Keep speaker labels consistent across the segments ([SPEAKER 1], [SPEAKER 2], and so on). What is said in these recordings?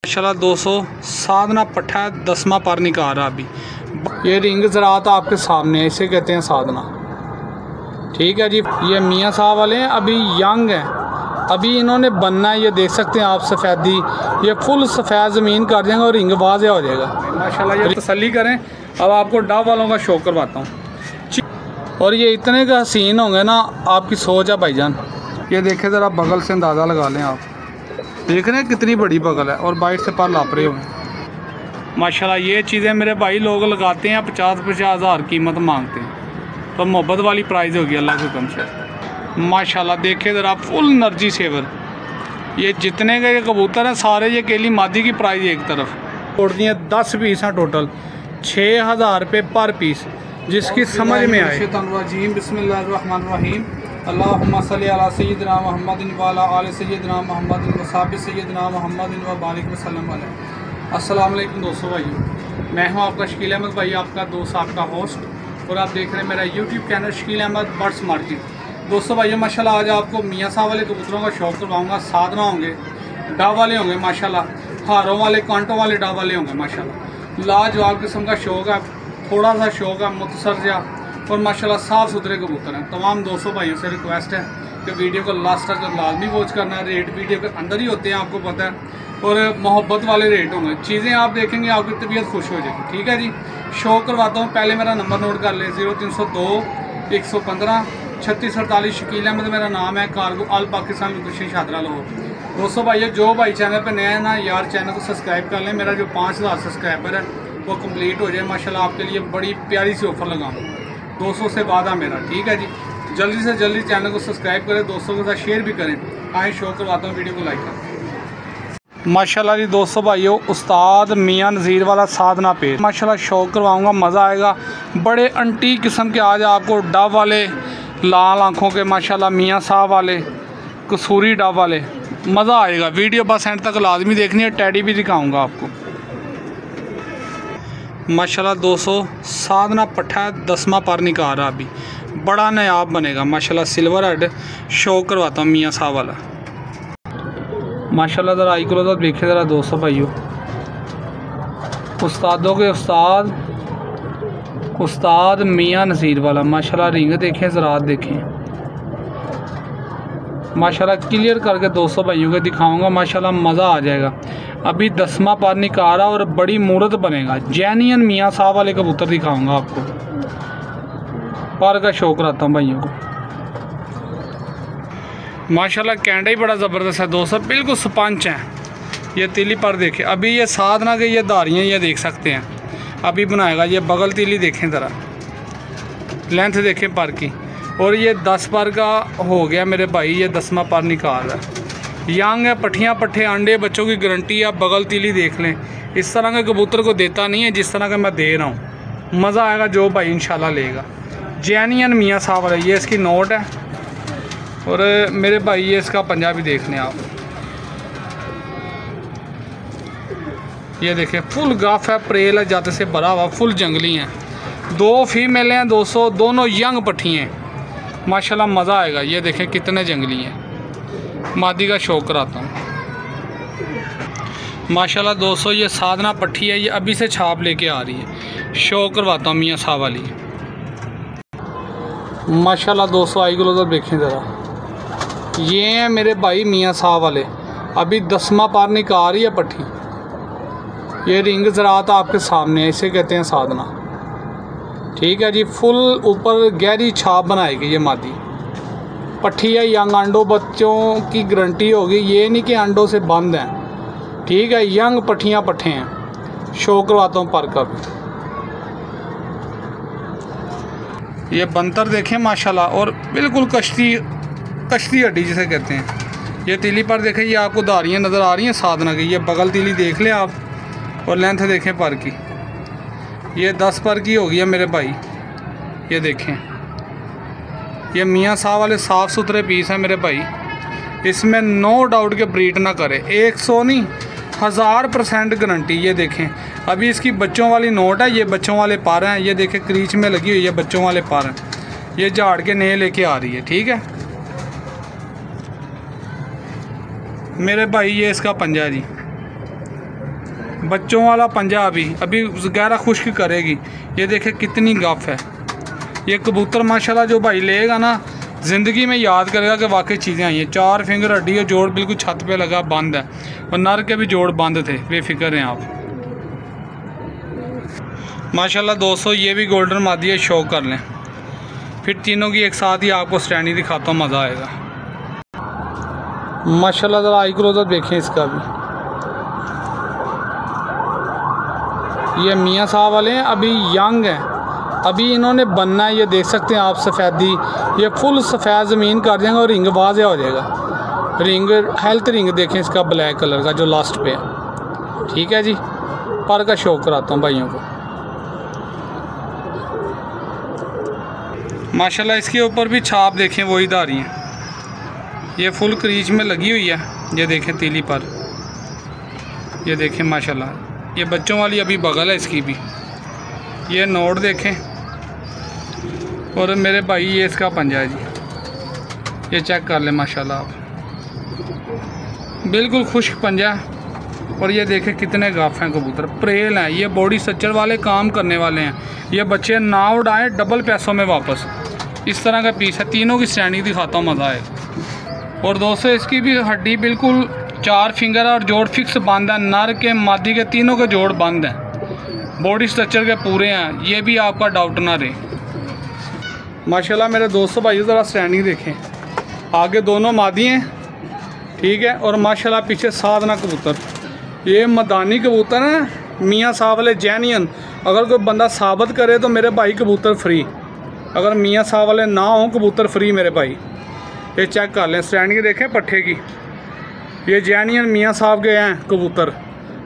[SPEAKER 1] माशाल्लाह 200 साधना पट्ठा 10वां पर निकाल रहा अभी। ये रिंग ज़रात आपके सामने है, इसे कहते हैं साधना। ठीक है जी, ये मियाँ साहब वाले हैं, अभी यंग हैं, अभी इन्होंने बनना है। ये देख सकते हैं आप सफ़ेदी, ये फुल सफ़ेद ज़मीन कर देंगे और रिंग वाज़ेह हो जाएगा माशाल्लाह। ये तसल्ली करें। अब आपको डब वालों का शो करवाता हूँ। और ये इतने का हसीन होंगे ना, आपकी सोच है भाईजान। ये देखें ज़रा, बगल से अंदाज़ा लगा लें आप, देख रहे हैं कितनी बड़ी बगल है और बाइट से पर लापरे हुए माशाल्लाह। ये चीज़ें मेरे भाई लोग लगाते हैं 50-50 हज़ार कीमत मांगते हैं, तो मोहब्बत वाली प्राइस होगी अल्लाह के हुक्म से माशाल्लाह। देखें ज़रा, फुल एनर्जी सेवर। ये जितने के कबूतर हैं सारे, ये केली मादी की प्राइस एक तरफ तोड़ दी है। 10 पीस हैं टोटल, 6000 रुपये पर पीस, जिसकी समझ में आए। बिस्मिल्लाहिर्रहमानिर्रहीम। अल्लाहुम्मा सल्ली अला सय्यिदिना मुहम्मदिन व अला आलि सय्यिदिना मुहम्मदिन व सहबि सय्यिदिना मुहम्मदिन व बारिक वसल्लम अलैहि। अस्सलाम वालेकुम दोस्तों भाइयों, मैं हूं आपका शकील अहमद भाई, आपका दोस्त, आपका होस्ट, और आप देख रहे हैं मेरा YouTube channel Shakeel Ahmed birds market. दोस्तों भाइयों माशाल्लाह, आज आपको मियाँ साहब वाले कबूतरों का शौक करवाऊँगा। साधना होंगे, डब वाले होंगे माशाल्लाह, हारों वाले, कांटों वाले डब वाले होंगे माशाल्लाह। लाजवाब किस्म का शौक है, थोड़ा सा शौक है मुख्तसर जा, और माशाल्लाह साफ़ सुथरे कबूतर हैं। तमाम दोस्तों भाइयों से रिक्वेस्ट है कि वीडियो को लास्ट तक लाजमी वॉच करना है। रेट वीडियो के अंदर ही होते हैं, आपको पता है, और मोहब्बत वाले रेट होंगे। चीज़ें आप देखेंगे आपकी तबीयत खुश हो जाएगी। ठीक है जी, शो करवाता हूँ। पहले मेरा नंबर नोट कर लें, 0302 115 3648। शकील अहमद मेरा नाम है, कार्गो अल पाकिस्तान लोकेशन शादरा लाहौर। दोस्तों भाइयों, जो भाई चैनल पर नया है ना यार, चैनल को सब्सक्राइब कर लें। मेरा जो 5000 सब्सक्राइबर है वो कंप्लीट हो जाए माशाल्लाह। आपके लिए बड़ी प्यारी सी ऑफ़र लगाऊँ, 200 से वादा मेरा। ठीक है जी, जल्दी से जल्दी चैनल को सब्सक्राइब करें, दोस्तों के साथ शेयर भी करें। आए शो करवाता हूँ, वीडियो को लाइक करें माशाल्लाह जी। दोस्तों भाइयों, उस्ताद मियाँ नज़ीर वाला साधना पे माशाल्लाह शो करवाऊँगा, मज़ा आएगा। बड़े अंटीक किस्म के आज आपको डब वाले, लाल आँखों के माशाल्लाह मियाँ साहब वाले, कसूरी डब वाले, मज़ा आएगा। वीडियो बस एंड तक लाजमी देखनी है। टैडी भी दिखाऊँगा आपको माशाल्लाह। 200 साधना पट्ठा 10वां पर निकाल रहा अभी, बड़ा नायाब बनेगा माशाल्लाह। सिल्वर हेड शो करवाता हूँ मियाँ साहब वाला माशाल्लाह। ज़रा आई करो तो देखे ज़रा दोस्तों भाइयों, उस्तादों के उस्ताद मियाँ नज़ीर वाला माशाल्लाह। रिंग देखें, ज़रात देखें माशाल्लाह। क्लियर करके दोस्तों भाइयों के दिखाऊंगा माशाल्लाह, मज़ा आ जाएगा। अभी 10वां पर निकाल रहा और बड़ी मूरत बनेगा। जैनियन मियाँ साहब वाले कबूतर दिखाऊंगा आपको। पर का शौक रहता हूँ भाइयों को माशाल्लाह। कैंडा ही बड़ा ज़बरदस्त है दोस्तों, बिल्कुल स्पंच हैं। ये तीली पर देखें, अभी ये साधना के ये धारियाँ ये देख सकते हैं, अभी बनाएगा। ये बगल तीली देखें ज़रा, लेंथ देखें पर की, और ये 10 पर का हो गया मेरे भाई। ये 10वां पर निकाल रहा है, यंग है, पट्ठियाँ पट्ठे अंडे बच्चों की गारंटी है। आप बगल तीली देख लें, इस तरह के कबूतर को देता नहीं है जिस तरह का मैं दे रहा हूँ। मज़ा आएगा जो भाई इंशाल्लाह लेगा। जैनियन मियाँ साहब वाला, ये इसकी नोट है, और मेरे भाई ये इसका पंजा भी देख लें आप। ये देखें, फुल गाफ है, प्रेल है, जाते से भरा हुआ, फुल जंगली हैं। 2 फीमेल हैं दोस्तों, दोनों यंग पट्ठी हैं माशाल्लाह। मज़ा आएगा। ये देखें कितने जंगली हैं। मादी का शौक कराता हूँ माशाल्लाह। दोस्तों ये साधना पट्ठी है, ये अभी से छाप लेके आ रही है। शौक करवाता हूँ मियाँ साहब वाली माशाल्लाह। दोस्तों आई गलो तो देखें ज़रा, ये हैं मेरे भाई मियाँ साहब वाले, अभी 10वां पर निकाल रही है पट्ठी। ये रिंग ज़रात आपके सामने है, इसे कहते हैं साधना। ठीक है जी, फुल ऊपर गहरी छाप बनाएगी ये मादी पट्ठी है। यंग अंडों बच्चों की गारंटी होगी, ये नहीं कि अंडों से बंद हैं। ठीक है, यंग पट्ठियाँ पट्ठे हैं। शो करवाता हूँ पर का भी। ये बंतर देखें माशाल्लाह, और बिल्कुल कश्ती हड्डी जिसे कहते हैं। ये तीली पर देखें, ये आपको धारियाँ नज़र आ रही हैं साधना की। ये बगल तीली देख लें आप, और लेंथ देखें पर की। ये 10 पर की होगी है मेरे भाई। ये देखें, ये मियाँ साहब वाले साफ़ सुथरे पीस हैं मेरे भाई। इसमें नो डाउट के ब्रीड ना करें, 100 नहीं 1000% गारंटी। ये देखें, अभी इसकी बच्चों वाली नोट है, ये बच्चों वाले पर हैं। ये देखें क्रीच में लगी हुई है, बच्चों वाले पर हैं। ये झाड़ के नए लेके आ रही है। ठीक है मेरे भाई, ये इसका पंजा जी। बच्चों वाला पंजा अभी गहरा खुश्क करेगी। ये देखे कितनी गफ है। ये कबूतर माशाल्लाह जो भाई लेगा ना ज़िंदगी में याद करेगा कि वाकई चीज़ें आई हैं। 4 फिंगर हड्डी है, जोड़ बिल्कुल छत पे लगा बंद है, और नर के भी जोड़ बंद थे, बेफिक्र हैं आप। माशाल्लाह दोस्तों ये भी गोल्डन मादी है, शो कर लें। फिर तीनों की एक साथ ही आपको स्टैंडिंग दिखाता हूँ, मज़ा आएगा। माशाल्लाह ज़रा आई क्लोजर देखें इसका भी। ये मियाँ साहब वाले हैं, अभी यंग हैं, अभी इन्होंने बनना है। ये देख सकते हैं आप सफ़ेदी, ये फुल सफ़ेद ज़मीन कर देंगे और रिंग वाज़े हो जाएगा। रिंग हेल्थ रिंग देखें इसका ब्लैक कलर का जो लास्ट पे है। ठीक है जी, पर का शौक कराता हूँ भाइयों को। माशाल्लाह इसके ऊपर भी छाप देखें वही धारी हैं। ये फुल क्रीज में लगी हुई है, ये देखें तीली पर, ये देखें माशाल्लाह। ये बच्चों वाली अभी बगल है इसकी भी। ये नोट देखें, और मेरे भाई ये इसका पंजा है जी, ये चेक कर लें माशाल्लाह आप, बिल्कुल खुश्क पंजा है। और ये देखें कितने गाफ हैं कबूतर, प्रेल हैं। ये बॉडी स्ट्रक्चर वाले काम करने वाले हैं। ये बच्चे ना उड़ाएं, डबल पैसों में वापस। इस तरह का पीस है। तीनों की स्टैंडिंग दिखाता हूँ, मज़ा आएगा। और दोस्तों इसकी भी हड्डी बिल्कुल 4 फिंगर है और जोड़ फिक्स बंद है। नर के मादी के तीनों के जोड़ बंद हैं, बॉडी स्ट्रक्चर के पूरे हैं। ये भी आपका डाउट ना रहे। माशाल्लाह मेरे दोस्तों भाई ज़रा स्टैंडिंग देखें। आगे दोनों मादी हैं, ठीक है, और माशाल्लाह पीछे साधना कबूतर। ये मदानी कबूतर है मियाँ साहब वाले जैनियन। अगर कोई बंदा साबित करे तो मेरे भाई कबूतर फ्री। अगर मियाँ साहब वाले ना हों कबूतर फ्री मेरे भाई। ये चेक कर लें, स्टैंडिंग देखें पट्ठे की। ये जैनियन मियाँ साहब के हैं कबूतर।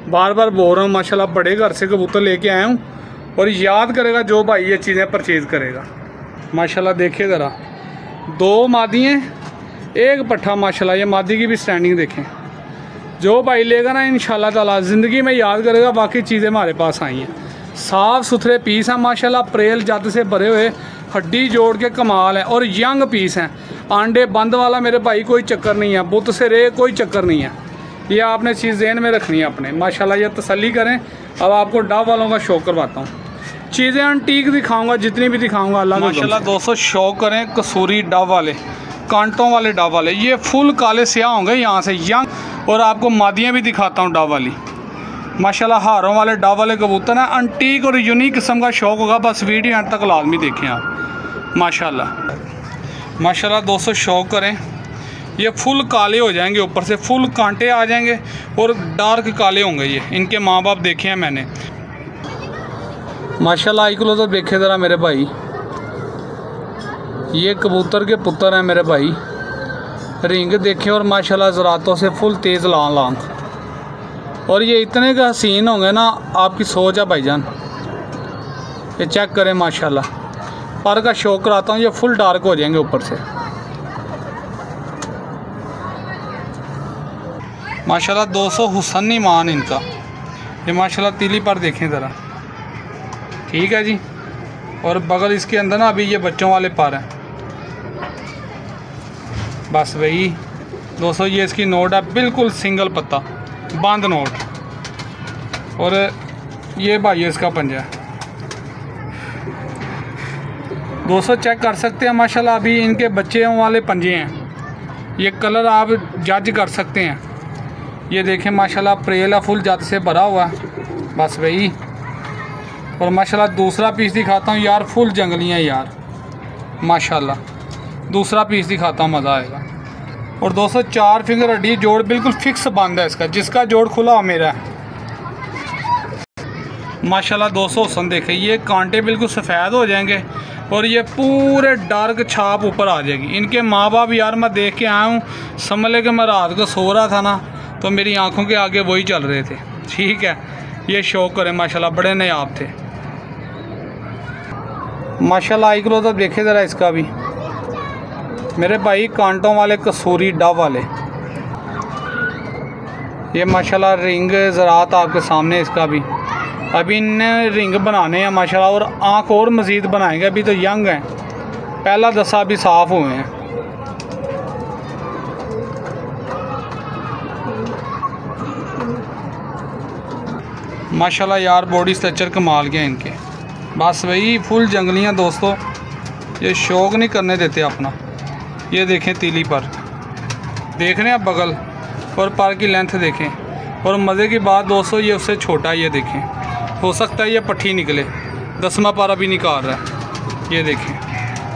[SPEAKER 1] बार बार बोल रहा हूँ माशाल्लाह, बड़े घर से कबूतर लेके आया हूँ, और याद करेगा जो भाई ये चीज़ें परचेज़ करेगा। माशाल्लाह देखिए ज़रा, 2 मादी हैं, 1 पट्ठा माशाल्लाह। ये मादी की भी स्टैंडिंग देखें। जो भाई लेगा ना इंशाल्लाह ताला ज़िंदगी में याद करेगा बाकी चीज़ें हमारे पास आई हैं। साफ़ सुथरे पीस हैं माशाल्लाह, प्रेल जात से भरे हुए, हड्डी जोड़ के कमाल है, और यंग पीस हैं। आंडे बंद वाला मेरे भाई कोई चक्कर नहीं है, बुत से रे कोई चक्कर नहीं है। ये आपने चीज़ ज़हन में रखनी है अपने। माशाल्लाह ये तसल्ली करें। अब आपको डव वालों का शौक करवाता हूँ। चीज़ें अंटीक दिखाऊँगा, जितनी भी दिखाऊँगा अल्लाह माशाल्लाह। दोस्तों शौक करें कसूरी डव वाले, कांटों वाले डव वाले। ये फुल काले स्याह होंगे यहाँ से यंग, और आपको मादियाँ भी दिखाता हूँ डव वाली। माशाल्लाह हारों वाले डव वाले कबूतर हैं। अंटीक और यूनिक किस्म का शौक होगा, बस वीडियो अंत तक लाजमी देखें आप। माशाल्लाह माशाल्लाह दोस्तों शौक करें। ये फुल काले हो जाएंगे, ऊपर से फुल कांटे आ जाएंगे और डार्क काले होंगे। ये इनके माँ बाप देखे हैं मैंने। माशाल्लाह आई क्लोजर देखे ज़रा मेरे भाई। ये कबूतर के पुत्र हैं मेरे भाई। रिंग देखें, और माशाल्लाह ज़रातों से फुल तेज़ लांग, और ये इतने का हसीन होंगे ना, आपकी सोच है भाईजान। ये चेक करें माशाल्लाह। पर का शौक कराता हूँ, ये फुल डार्क हो जाएंगे ऊपर से। माशाल्लाह 200 हुसन ईमान इनका। ये माशाल्लाह तीली पर देखें ज़रा, ठीक है जी। और बगल इसके अंदर ना अभी ये बच्चों वाले पर हैं। बस भाई दोस्तों ये इसकी नोट है, बिल्कुल सिंगल पत्ता बंद नोट। और ये भाई इसका पंजा है। दोस्तों चेक कर सकते हैं माशाल्लाह, अभी इनके बच्चे वाले पंजे हैं। ये कलर आप जज कर सकते हैं। ये देखें माशाल्लाह प्रेला फुल जात से भरा हुआ है। बस भाई, और माशाल्लाह दूसरा पीस दिखाता हूँ यार, फुल जंगलियाँ यार माशाल्लाह। दूसरा पीस दिखाता हूँ, मज़ा आएगा। और दोस्तों 4 फिंगर हड्डी जोड़ बिल्कुल फिक्स बंद है इसका। जिसका जोड़ खुला मेरा है। माशाल्लाह दोस्तों हुसन देखें, ये कांटे बिल्कुल सफ़ेद हो जाएंगे, और ये पूरे डार्क छाप ऊपर आ जाएगी। इनके माँ बाप यार मैं देख के आया हूँ, समझ ले कि मैं रात को सो रहा था ना, तो मेरी आंखों के आगे वही चल रहे थे। ठीक है, ये शौक करें माशाल्लाह, बड़े नायाब थे माशाल्लाह। आई क्लोजर देखे ज़रा इसका भी मेरे भाई, कांटों वाले कसूरी डव वाले। ये माशाल्लाह रिंग ज़रात आपके सामने इसका भी। अभी इन्हें रिंग बनाने हैं माशाल्लाह, और आँख और मज़ीद बनाएंगे। अभी तो यंग हैं, पहला दसा अभी साफ़ हुए हैं। माशाल्लाह यार, बॉडी स्ट्रक्चर कमाल के इनके। बस वही फुल जंगलियाँ दोस्तों, ये शौक नहीं करने देते अपना। ये देखें तीली पर, देख रहे हैं आप बगल और पर की लेंथ देखें। और मज़े की बात दोस्तों, ये उससे छोटा, ये देखें, हो सकता है ये पट्टी निकले, 10वां पर अभी निकाल रहा है। ये देखें,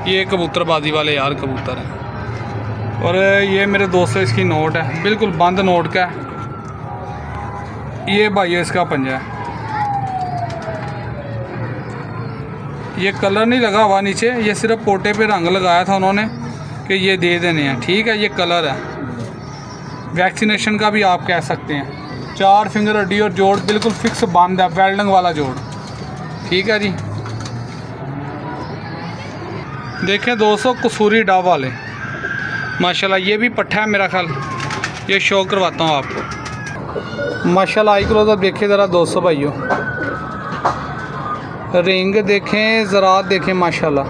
[SPEAKER 1] ये कबूतरबाजी वाले यार कबूतर हैं। और ये मेरे दोस्तों इसकी नोट है, बिल्कुल बंद नोट का है। ये भाई इसका पंजा है, ये कलर नहीं लगा हुआ नीचे, ये सिर्फ पोटे पे रंग लगाया था उन्होंने कि ये दे देने हैं। ठीक है, ये कलर है, वैक्सीनेशन का भी आप कह सकते हैं। 4 फिंगर हड्डी और जोड़ बिल्कुल फिक्स बंद है, वेल्डिंग वाला जोड़। ठीक है जी, देखें दोस्तों कसूरी डाव वाले, माशाल्लाह ये भी पट्ठा है मेरा ख्याल। ये शो करवाता हूँ आपको। माशाल्लाह आई क्लोजअप देखें ज़रा दोस्तों भाइयों, रिंग देखें, ज़रात देखें माशाल्लाह।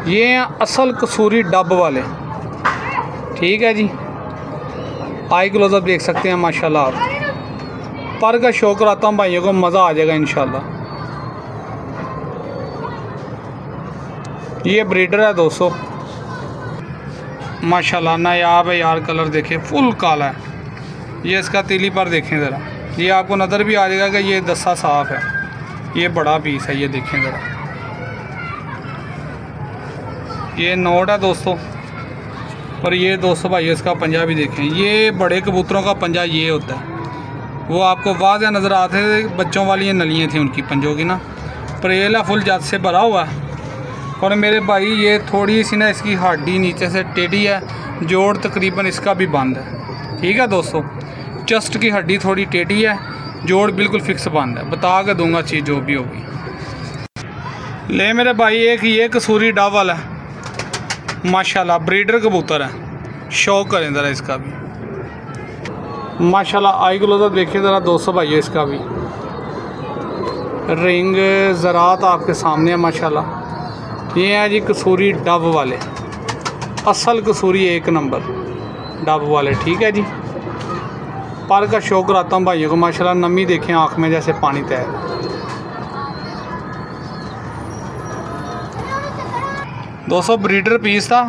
[SPEAKER 1] ये हैं असल कसूरी डब वाले। ठीक है जी, आई क्लोजअप देख सकते हैं माशाल्लाह आप। पर का शो कराता हूँ भाइयों को, मज़ा आ जाएगा इंशाल्लाह। ये ब्रीडर है दोस्तों, माशाल्लाह नायाब है यार। कलर देखें, फुल काला है। ये इसका तीली पर देखें ज़रा, ये आपको नज़र भी आ जाएगा कि ये दस्सा साफ़ है। ये बड़ा पीस है, ये देखें ज़रा। ये नोट है दोस्तों। और ये दोस्तों भाई इसका पंजा भी देखें, ये बड़े कबूतरों का पंजा ये होता है। वो आपको वाज़ह नज़र आते थे, बच्चों वाली ये नलियाँ थी उनकी पंजों की ना। परेला फुल जात से भरा हुआ है। और मेरे भाई ये थोड़ी सी ना इसकी हड्डी नीचे से टेढ़ी है, जोड़ तकरीबन इसका भी बंद है। ठीक है दोस्तों, चेस्ट की हड्डी थोड़ी टेढ़ी है, जोड़ बिल्कुल फिक्स बंद है। बता के दूंगा चीज़ जो भी होगी। ले मेरे भाई एक ये कसूरी डाव वाला है, माशाल्लाह ब्रीडर कबूतर है। शौक करें ज़रा इसका भी माशाल्लाह। आई क्लोजअप देखिए ज़रा दोस्तों भाई, इसका भी रिंग ज़रात आपके सामने है माशाल्लाह। ये है जी कसूरी डब वाले, असल कसूरी 1 नंबर डब वाले। ठीक है जी, पर का शौक कराता हूँ भाइयों को माशाल्लाह। नमी देखें आँख में जैसे पानी तैर। दोस्तों ब्रीडर पीस था,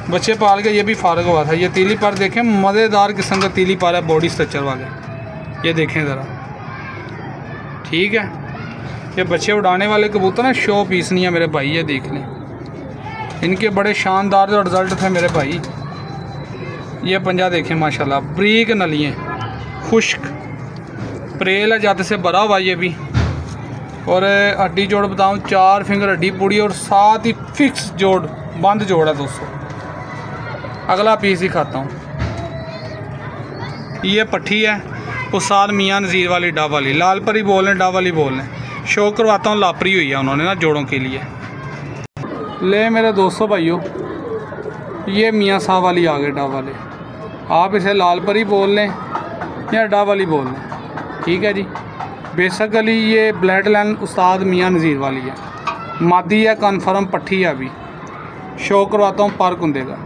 [SPEAKER 1] बच्चे पाल के ये भी फारग हुआ था। ये तीली पर देखें, मज़ेदार किस्म का तीली पर है, बॉडी स्ट्रक्चर वाले। ये देखें ज़रा, ठीक है। ये बच्चे उड़ाने वाले कबूतर ना, शो पीस नहीं है मेरे भाई। ये देख लें, इनके बड़े शानदार जो रिज़ल्ट थे मेरे भाई। ये पंजा देखें माशाल्लाह, ब्रीक नलियाँ, खुश्क परेल है जाते से भरा हुआ ये भी। और हड्डी जोड़ बताऊँ, 4 फिंगर हड्डी पूरी और साथ ही फिक्स जोड़, बंद जोड़ है दोस्तों। अगला पीस ही खाता हूँ। ये पट्ठी है उस्ताद मियाँ नज़ीर वाली डा वाली, लाल परी बोल रहे, डा वाली बोल रहे। शो करवाता हूँ, लापरी हुई है उन्होंने ना जोड़ों के लिए। ले मेरे दोस्तों भाइयों, ये मियाँ साहब वाली आ गए डा वाले। आप इसे लाल परी बोल लें या डा वाली बोल लें। ठीक है जी, बेसिकली ये ब्लड लाइन उस्ताद मियाँ नज़ीर वाली है। मादी है, कन्फर्म पट्ठी है। अभी शो करवाता हूँ पर कुंदे का।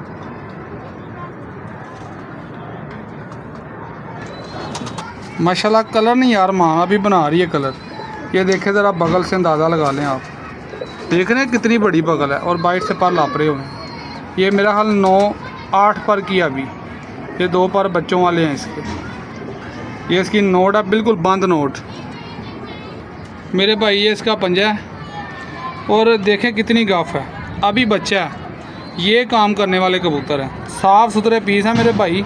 [SPEAKER 1] माशाल्लाह कलर नहीं यार, माँ अभी बना रही है कलर। ये देखें ज़रा, बगल से अंदाज़ा लगा लें आप। देख रहे हैं कितनी बड़ी बगल है और बाइट से पर लापरे हुए हैं। ये मेरा हाल 9-8 पर की अभी। ये 2 पर बच्चों वाले हैं इसके। ये इसकी नोट है, बिल्कुल बंद नोट मेरे भाई। ये इसका पंजा है और देखें कितनी गाफ है, अभी बच्चा है। ये काम करने वाले कबूतर हैं, साफ़ सुथरे पीस हैं मेरे भाई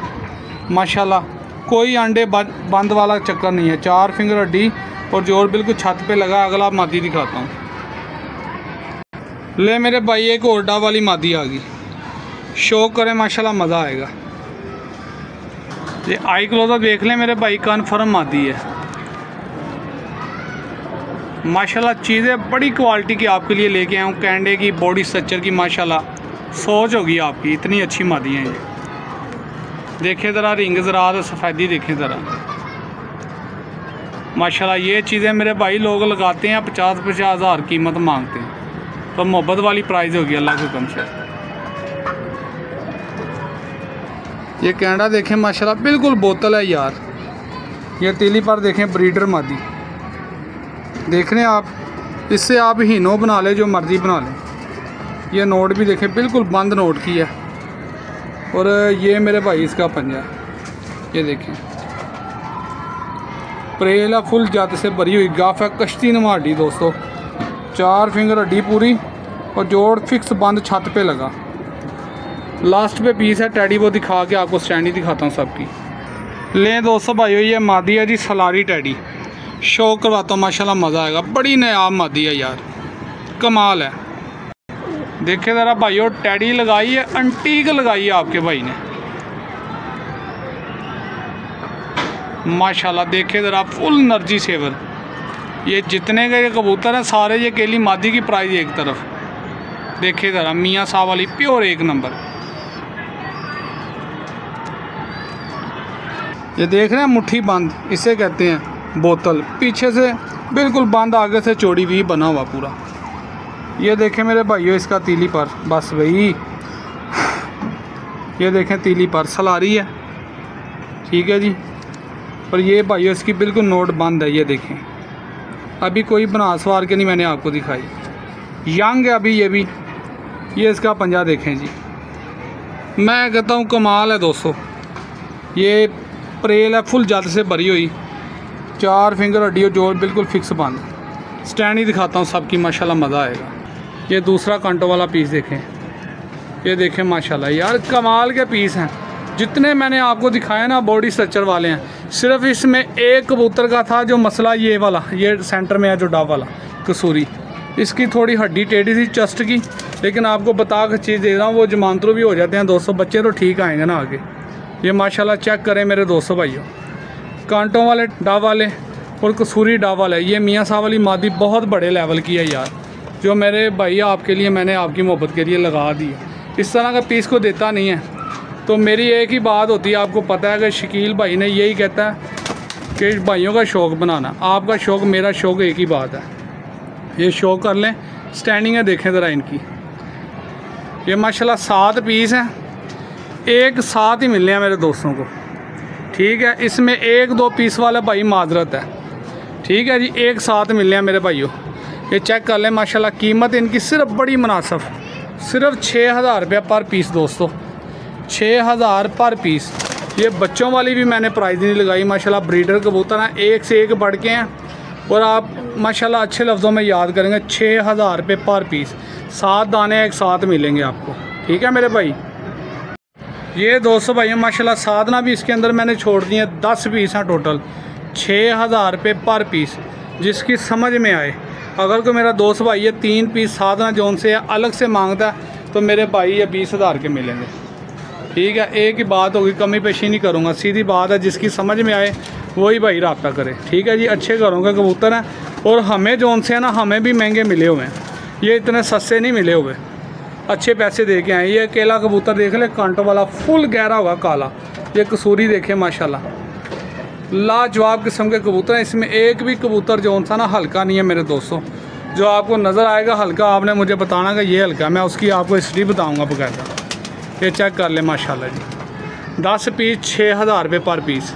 [SPEAKER 1] माशाल्लाह। कोई अंडे बंद वाला चक्कर नहीं है। 4 फिंगर हड्डी और जोर बिल्कुल छत पे लगा। अगला मादी दिखाता हूँ। ले मेरे भाई, एक और डा वाली मादी आ गई। शो करें माशाल्लाह, मज़ा आएगा। ये आई क्लोजअप देख लें मेरे भाई, कन्फर्म मादी है माशाल्लाह। चीज़ें बड़ी क्वालिटी की आपके लिए लेके आया हूँ, कैंडे की, बॉडी स्ट्रक्चर की माशाल्लाह। सोच होगी आपकी, इतनी अच्छी मादी हैं ये। देखें ज़रा रिंग ज़रा सफ़ेदी देखें ज़रा माशाल्लाह। ये चीज़ें मेरे भाई लोग लगाते हैं, 50-50 हज़ार कीमत मांगते हैं। तो मोहब्बत वाली प्राइस होगी अल्लाह के हुक्म से। ये कैंडा देखें माशाल्लाह, बिल्कुल बोतल है यार। ये तीली पर देखें ब्रीडर मादी, देख रहे हैं आप, इससे आप हीनो बना लें, जो मर्ज़ी बना लें। ये नोट भी देखें बिल्कुल बंद नोट की है। और ये मेरे भाई इसका पंजा, ये देखें प्रेला फुल जात से भरी हुई गाफ है, कश्ती नुमा हड्डी दोस्तों, 4 फिंगर हड्डी पूरी और जोड़ फिक्स बंद छत पे लगा। लास्ट पे पीस है टैडी, वो दिखा के आपको स्टैंड ही दिखाता हूँ सबकी। लें दोस्तों भाइयों, ये मादी है जी सलारी टैडी, शो करवाता हूँ माशाल्लाह मज़ा आएगा। बड़ी नायाब मादी है यार, कमाल है। देखे ज़रा भाइयों, टैडी लगाई है, अंटीक लगाई है आपके भाई ने माशाल्लाह। देखे ज़रा फुल एनर्जी सेवर। ये जितने के कबूतर हैं सारे, ये केली मादी की प्राइस एक तरफ। देखे ज़रा मियाँ साहब वाली प्योर 1 नंबर। ये देख रहे हैं मुट्ठी बंद, इसे कहते हैं बोतल, पीछे से बिल्कुल बंद, आगे से चौड़ी भी बना हुआ पूरा। ये देखें मेरे भाइयों इसका तीली पर, बस वही, ये देखें तीली पर सलारी है, ठीक है जी। और ये भाइयों इसकी बिल्कुल नोट बंद है, ये देखें, अभी कोई बना सवार के नहीं मैंने आपको दिखाई। यंग है अभी ये भी। ये इसका पंजा देखें जी, मैं कहता हूँ कमाल है दोस्तों। ये प्रेल है फुल जात से भरी हुई, 4 फिंगर हड्डी और जोड़ बिल्कुल फिक्स बंद। स्टैंड ही दिखाता हूँ सबकी, माशाल्लाह मज़ा आएगा। ये दूसरा कांटो वाला पीस देखें, ये देखें माशाल्लाह यार कमाल के पीस हैं। जितने मैंने आपको दिखाया ना बॉडी स्ट्रक्चर वाले हैं, सिर्फ इसमें एक कबूतर का था जो मसला, ये वाला, ये सेंटर में है जो डाब वाला कसूरी, इसकी थोड़ी हड्डी टेढ़ी थी चस्ट की। लेकिन आपको बता कर चीज़ दे रहा हूँ, वो जमानतरू भी हो जाते हैं दोस्तों, बच्चे तो ठीक आएंगे ना आगे। ये माशाल्लाह चेक करें मेरे दोस्तों भाइयों, कांटों वाले डाब वाले और कसूरी डाब वाले। ये मियाँ साहब वाली मादी बहुत बड़े लेवल की है यार, जो मेरे भाई आपके लिए मैंने आपकी मोहब्बत के लिए लगा दी है। इस तरह का पीस को देता नहीं है। तो मेरी एक ही बात होती है, आपको पता है कि शकील भाई ने यही कहता है कि भाइयों का शौक़ बनाना, आपका शौक़ मेरा शौक़ एक ही बात है। ये शौक़ कर लें। स्टैंडिंग है देखें ज़रा इनकी, ये माशाल्लाह 7 पीस हैं, एक साथ ही मिलने हैं मेरे दोस्तों को, ठीक है। इसमें 1-2 पीस वाला भाई माजरत है, ठीक है जी, एक साथ मिलने हैं मेरे भाइयों। ये चेक कर लें माशाल्लाह। कीमत इनकी सिर्फ बड़ी मुनासिब, सिर्फ 6000 रुपया पर पीस दोस्तों, 6000 पर पीस। ये बच्चों वाली भी मैंने प्राइस नहीं लगाई माशाल्लाह। ब्रीडर कबूतर हैं, एक से एक बढ़ के हैं, और आप माशाल्लाह अच्छे लफ्ज़ों में याद करेंगे, 6000 रुपये पर पीस। 7 दाने एक साथ मिलेंगे आपको, ठीक है मेरे भाई। ये दोस्तों भाई माशाल्लाह साधना भी इसके अंदर मैंने छोड़ दी है, 10 पीस हैं टोटल, 6000 रुपये पर पीस, जिसकी समझ में आए। अगर कोई मेरा दोस्त भाई ये 3 पीस साधना जोन से अलग से मांगता है तो मेरे भाई ये 20,000 के मिलेंगे, ठीक है। एक ही बात होगी, कमी पेशी नहीं करूँगा, सीधी बात है। जिसकी समझ में आए वही भाई रब्ता करे, ठीक है जी। अच्छे घरों के कबूतर हैं, और हमें जोन से है ना, हमें भी महंगे मिले हुए हैं, ये इतने सस्ते नहीं मिले हुए, अच्छे पैसे दे के आए। ये अकेला कबूतर देख ले, कांटों वाला फुल गहरा होगा काला। ये कसूरी देखे माशाल्लाह, लाजवाब किस्म के कबूतर हैं। इसमें एक भी कबूतर जो सा ना हल्का नहीं है मेरे दोस्तों। जो आपको नज़र आएगा हल्का, आपने मुझे बताना कि ये हल्का, मैं उसकी आपको हिस्ट्री बताऊँगा बकायदा। ये चेक कर ले माशाल्लाह जी, 10 पीस 6000 रुपये पर पीस।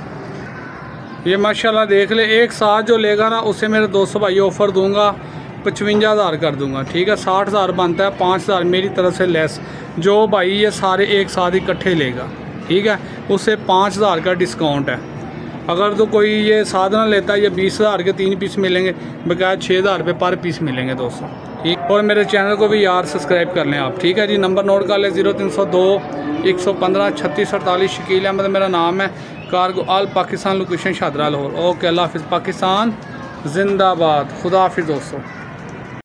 [SPEAKER 1] ये माशाल्लाह देख ले, एक साथ जो लेगा ना उससे मेरे दोस्तों भाई ऑफ़र दूंगा, 55,000 कर दूंगा, ठीक है। 60,000 बनता है, 5,000 मेरी तरफ से लेस। जो भाई ये सारे एक साथ इकट्ठे लेगा, ठीक है, उससे 5,000 का डिस्काउंट है। अगर तो कोई ये साधना लेता है, ये 20,000 के 3 पीस मिलेंगे, बकाया 6,000 रुपये पर पीस मिलेंगे दोस्तों, ठीक। और मेरे चैनल को भी यार सब्सक्राइब कर लें आप, ठीक है जी। नंबर नोट कर लें, 0302 115 36 48। शकील अहमद मेरा नाम है, cargo all Pakistan, location Shahdara Lahore. Okay, अल्लाह हाफिज़। पाकिस्तान जिंदाबाद, खुदा हाफिज़ दोस्तों।